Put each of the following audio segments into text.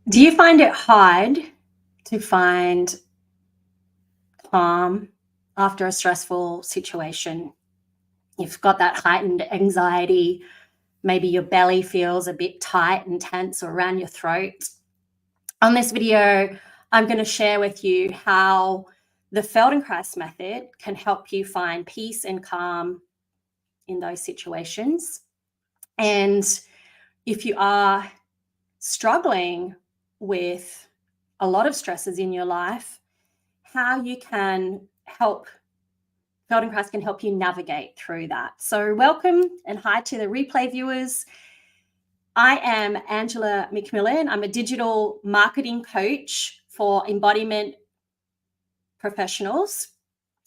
Do you find it hard to find calm after a stressful situation? You've got that heightened anxiety, maybe your belly feels a bit tight and tense or around your throat. On this video, I'm going to share with you how the Feldenkrais method can help you find peace and calm in those situations. And if you are struggling with a lot of stresses in your life, how you can help Feldenkrais can help you navigate through that. So welcome and hi to the replay viewers. I am Angela McMillan. I'm a digital marketing coach for embodiment professionals.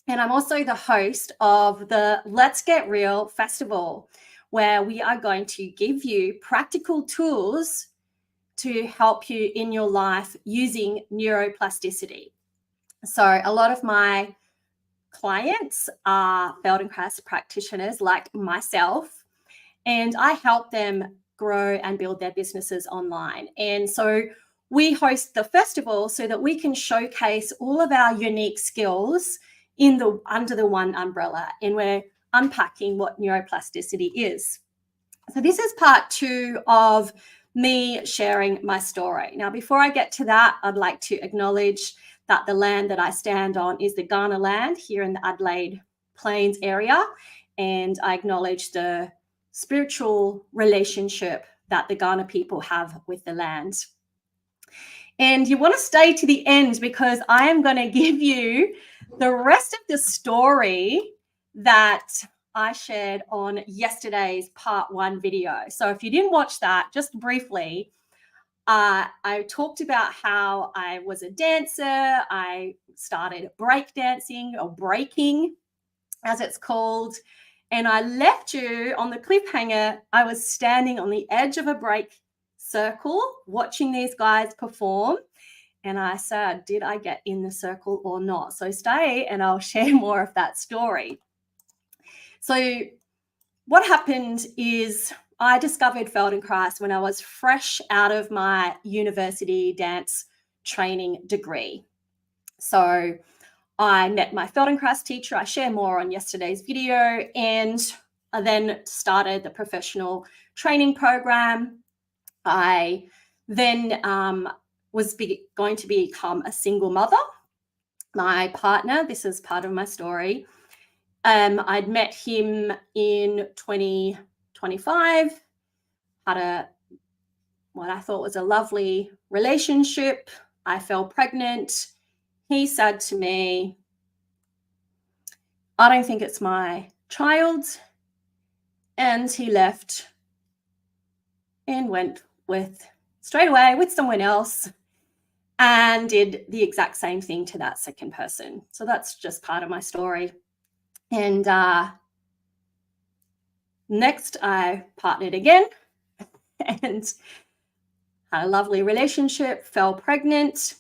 And I'm also the host of the Let's Get Real Festival, where we are going to give you practical tools to help you in your life using neuroplasticity. So a lot of my clients are Feldenkrais practitioners like myself, and I help them grow and build their businesses online. And so we host the festival so that we can showcase all of our unique skills under the one umbrella, and we're unpacking what neuroplasticity is. So this is part 2 of me sharing my story. Now, before I get to that, I'd like to acknowledge that the land that I stand on is the Kaurna land here in the Adelaide Plains area, and I acknowledge the spiritual relationship that the Kaurna people have with the land. And you want to stay to the end because I am going to give you the rest of the story that I shared on yesterday's part 1 video. So if you didn't watch that, just briefly, I talked about how I was a dancer. I started breakdancing, or breaking as it's called. And I left you on the cliffhanger. I was standing on the edge of a break circle watching these guys perform. And I said, did I get in the circle or not? So stay and I'll share more of that story. So what happened is I discovered Feldenkrais when I was fresh out of my university dance training degree. So I met my Feldenkrais teacher. I share more on yesterday's video, and I then started the professional training program. I then was going to become a single mother. My partner, this is part of my story, I'd met him in 2025, had what I thought was a lovely relationship. I fell pregnant. He said to me, I don't think it's my child. And he left and went straight away with someone else and did the exact same thing to that second person. So that's just part of my story. And next I partnered again and had a lovely relationship, fell pregnant,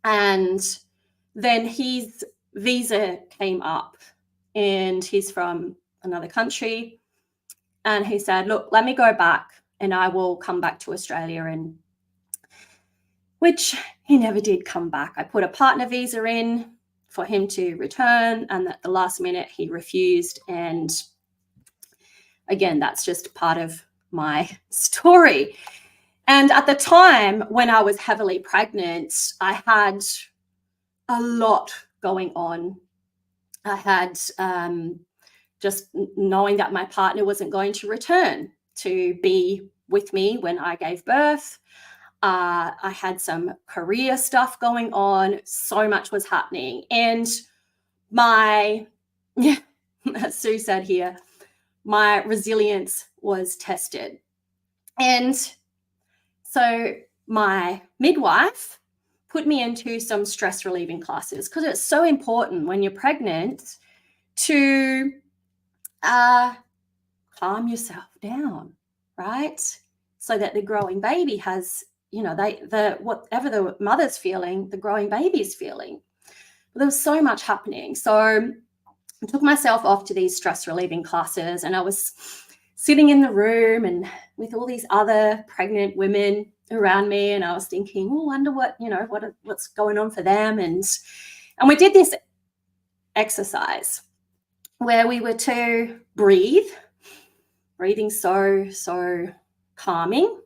and then his visa came up, and he's from another country, and he said, look, let me go back and I will come back to Australia, and which he never did come back. I put a partner visa in for him to return, and at the last minute he refused. And again, that's just part of my story. And at the time when I was heavily pregnant, I had a lot going on. I had just knowing that my partner wasn't going to return to be with me when I gave birth. I had some career stuff going on. So much was happening. And as Sue said here, my resilience was tested. And so my midwife put me into some stress relieving classes because it's so important when you're pregnant to calm yourself down, right? So that the growing baby has, whatever the mother's feeling, the growing baby is feeling. But there was so much happening. So I took myself off to these stress relieving classes, and I was sitting in the room and with all these other pregnant women, around me, and I was thinking, oh, wonder what's going on for them. And we did this exercise where we were to breathing so calming,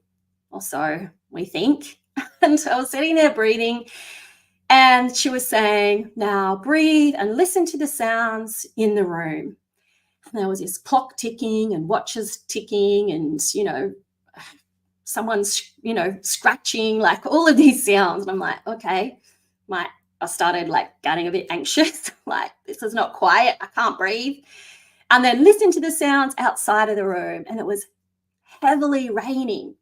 or so we think. And I was sitting there breathing, and she was saying, now breathe and listen to the sounds in the room. And there was this clock ticking and watches ticking, and someone's scratching, like all of these sounds. And I'm like, okay, I started like getting a bit anxious, like this is not quiet, I can't breathe. And then listen to the sounds outside of the room, and it was heavily raining.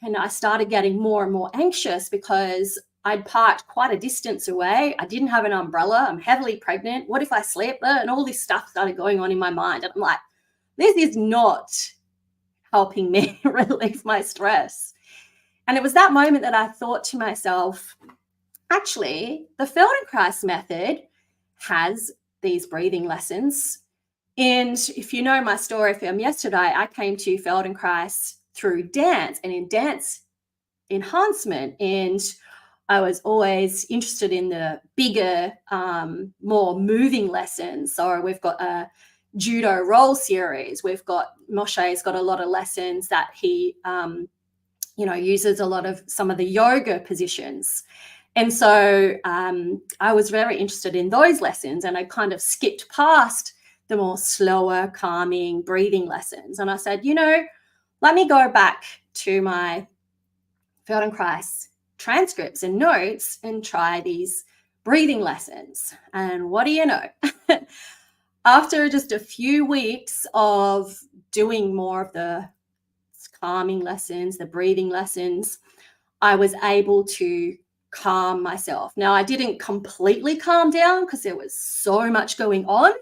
And I started getting more and more anxious because I'd parked quite a distance away. I didn't have an umbrella. I'm heavily pregnant. What if I slip? And all this stuff started going on in my mind. And I'm like, this is not helping me relieve my stress. And it was that moment that I thought to myself, actually, the Feldenkrais method has these breathing lessons. And if you know my story from yesterday, I came to Feldenkrais through dance and in dance enhancement. And I was always interested in the bigger, more moving lessons. So we've got a judo roll series. Moshe's got a lot of lessons that he, uses a lot of some of the yoga positions. And so I was very interested in those lessons, and I kind of skipped past the more slower, calming, breathing lessons. And I said, let me go back to my Feldenkrais transcripts and notes and try these breathing lessons. And what do you know? After just a few weeks of doing more of the calming lessons, the breathing lessons, I was able to calm myself. Now, I didn't completely calm down because there was so much going on,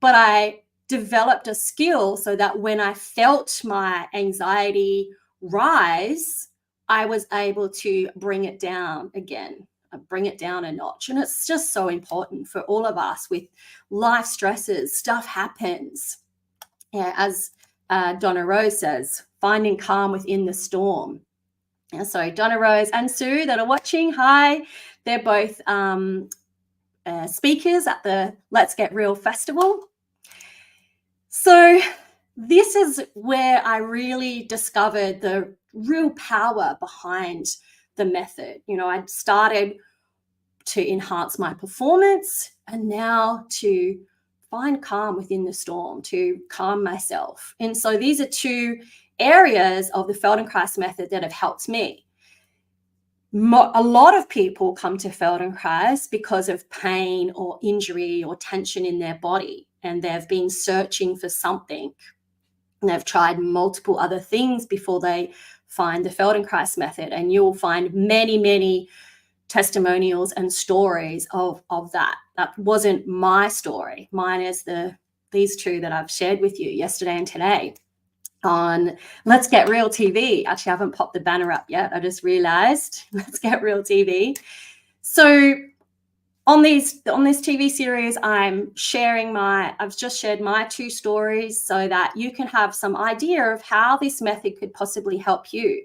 but I developed a skill so that when I felt my anxiety rise, I was able to bring it down again, bring it down a notch. And it's just so important for all of us with life stresses. Stuff happens. Yeah, as Donna Rose says, finding calm within the storm. And so Donna Rose and Sue that are watching, hi. They're both speakers at the Let's Get Real Festival. So this is where I really discovered the real power behind the method. I'd started to enhance my performance, and now to find calm within the storm, to calm myself. And so these are two areas of the Feldenkrais method that have helped me. A lot of people come to Feldenkrais because of pain or injury or tension in their body, and they've been searching for something. And they've tried multiple other things before they find the Feldenkrais method. And you'll find many, many testimonials and stories of that. That wasn't my story. Mine is these two that I've shared with you yesterday and today on Let's Get Real TV. Actually, I haven't popped the banner up yet. I just realized Let's Get Real TV. So on this TV series, I've just shared my two stories so that you can have some idea of how this method could possibly help you.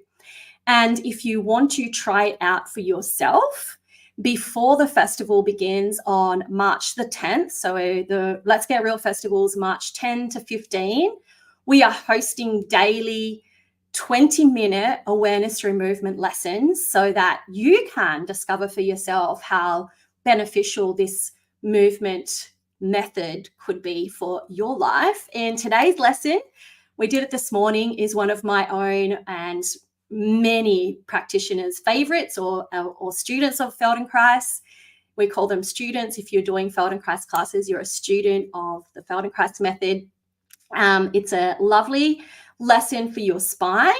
And if you want to try it out for yourself before the festival begins on March the 10th, so the Let's Get Real Festival is March 10 to 15, we are hosting daily 20-minute awareness through movement lessons so that you can discover for yourself how beneficial this movement method could be for your life. And today's lesson, we did it this morning, is one of my own and many practitioners' favorites or students of Feldenkrais. We call them students. If you're doing Feldenkrais classes, you're a student of the Feldenkrais method. It's a lovely lesson for your spine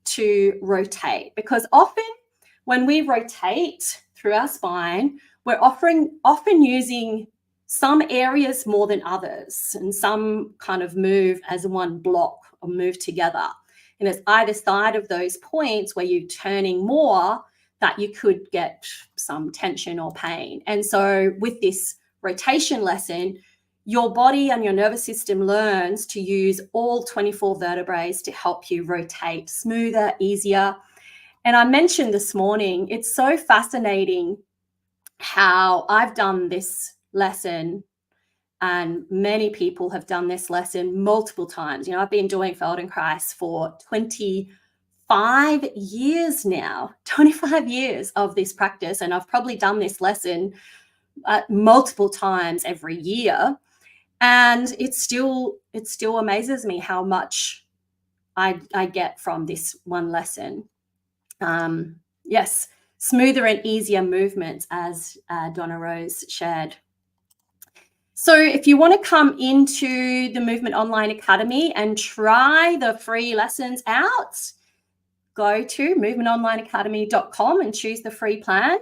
to rotate, because often when we rotate through our spine, we're often using some areas more than others, and some kind of move as one block or move together. And it's either side of those points where you're turning more that you could get some tension or pain. And so with this rotation lesson, your body and your nervous system learns to use all 24 vertebrae to help you rotate smoother, easier. And I mentioned this morning, it's so fascinating how I've done this lesson, and many people have done this lesson multiple times. You know, I've been doing Feldenkrais for 25 years now, 25 years of this practice, and I've probably done this lesson multiple times every year. And it still amazes me how much I get from this one lesson. Yes, smoother and easier movements, as Donna Rose shared. So if you want to come into the Movement Online Academy and try the free lessons out, go to movementonlineacademy.com and choose the free plan.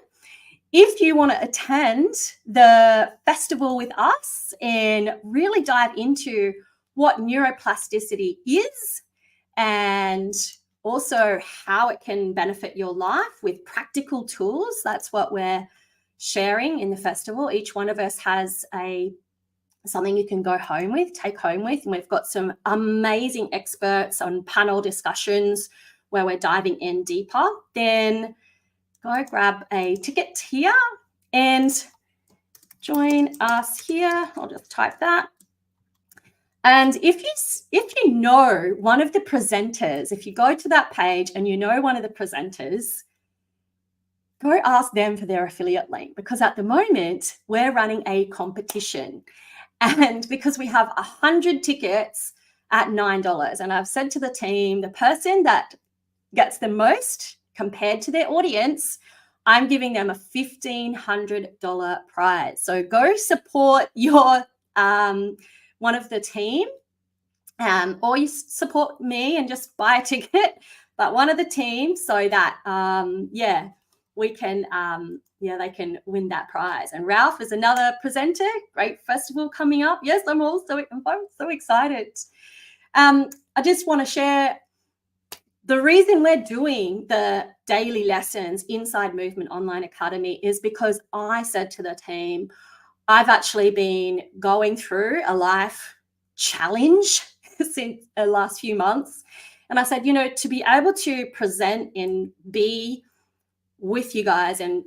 If you want to attend the festival with us and really dive into what neuroplasticity is and also how it can benefit your life with practical tools, that's what we're sharing in the festival. Each one of us has something you can go home with, take home with, and we've got some amazing experts on panel discussions where we're diving in deeper. Then go grab a ticket here and join us here. I'll just type that. And if you know one of the presenters, if you go to that page and you know one of the presenters, go ask them for their affiliate link, because at the moment we're running a competition. And because we have 100 tickets at $9, and I've said to the team, the person that gets the most compared to their audience, I'm giving them a $1,500 prize. So go support your one of the team, or you support me and just buy a ticket, but one of the team, so that we can they can win that prize. And Ralph is another presenter. Great festival coming up. Yes, I'm so excited. I just want to share the reason we're doing the daily lessons inside Movement Online Academy is because I said to the team, I've actually been going through a life challenge since the last few months. And I said, you know, to be able to present and be with you guys and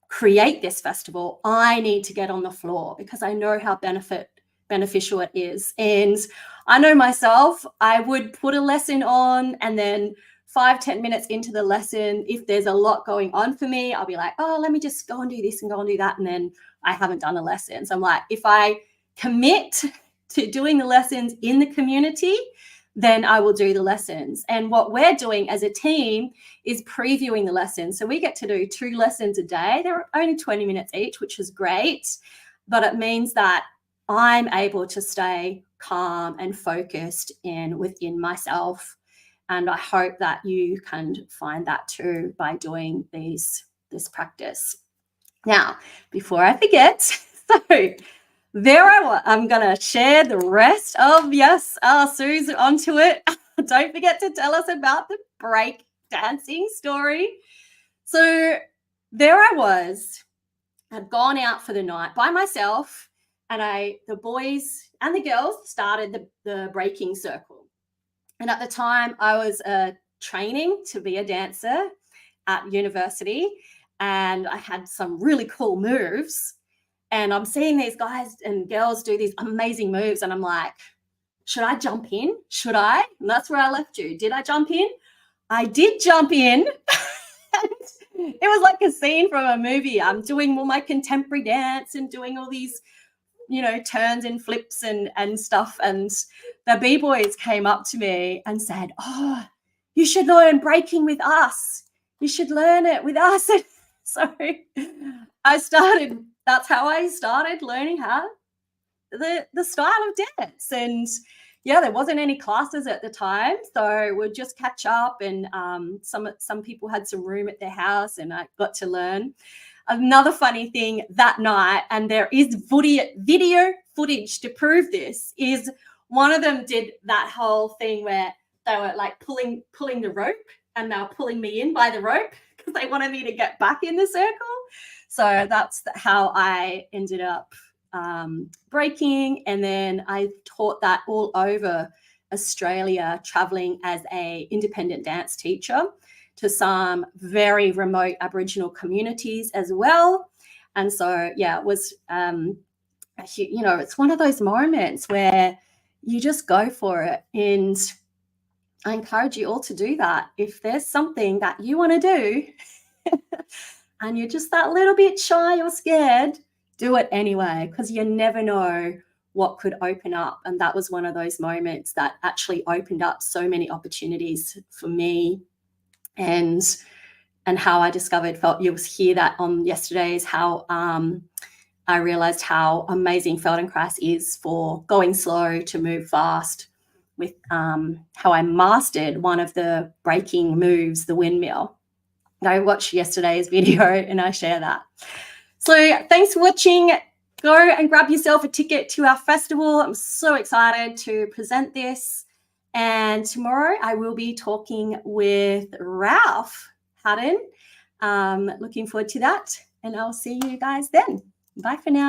create this festival, I need to get on the floor because I know how beneficial it is. And I know myself, I would put a lesson on, and then 5-10 minutes into the lesson, if there's a lot going on for me, I'll be like, oh, let me just go and do this and go and do that. And then I haven't done a lesson. So I'm like, if I commit to doing the lessons in the community, then I will do the lessons. And what we're doing as a team is previewing the lessons. So we get to do 2 lessons a day. They're only 20 minutes each, which is great. But it means that I'm able to stay calm and focused within myself. And I hope that you can find that too by doing this practice. Now, before I forget, so I'm going to share the rest of, Sue's onto it. Don't forget to tell us about the break dancing story. So there I was, I'd gone out for the night by myself, and the boys and the girls started the breaking circle. And at the time I was training to be a dancer at university, and I had some really cool moves. And I'm seeing these guys and girls do these amazing moves. And I'm like, should I jump in? Should I? And that's where I left you. Did I jump in? I did jump in. It was like a scene from a movie. I'm doing all my contemporary dance and doing all these, turns and flips and stuff. And the B-boys came up to me and said, oh, you should learn breaking with us. You should learn it with us. So that's how I started learning how the style of dance. And there wasn't any classes at the time, so we'd just catch up, and some people had some room at their house, and I got to learn. Another funny thing that night, and there is video footage to prove this, is one of them did that whole thing where they were like pulling the rope, and they were pulling me in by the rope because they wanted me to get back in the circle. So that's how I ended up breaking. And then I taught that all over Australia traveling as an independent dance teacher to some very remote Aboriginal communities as well. And so, yeah, it was, it's one of those moments where you just go for it. And I encourage you all to do that. If there's something that you want to do and you're just that little bit shy or scared, do it anyway, because you never know what could open up. And that was one of those moments that actually opened up so many opportunities for me. And how I discovered, you'll hear that on yesterday's, how I realized how amazing Feldenkrais is for going slow to move fast, with how I mastered one of the breaking moves, the windmill. I watched yesterday's video and I share that. So thanks for watching. Go and grab yourself a ticket to our festival. I'm so excited to present this. And tomorrow I will be talking with Ralph Haddon. Looking forward to that. And I'll see you guys then. Bye for now.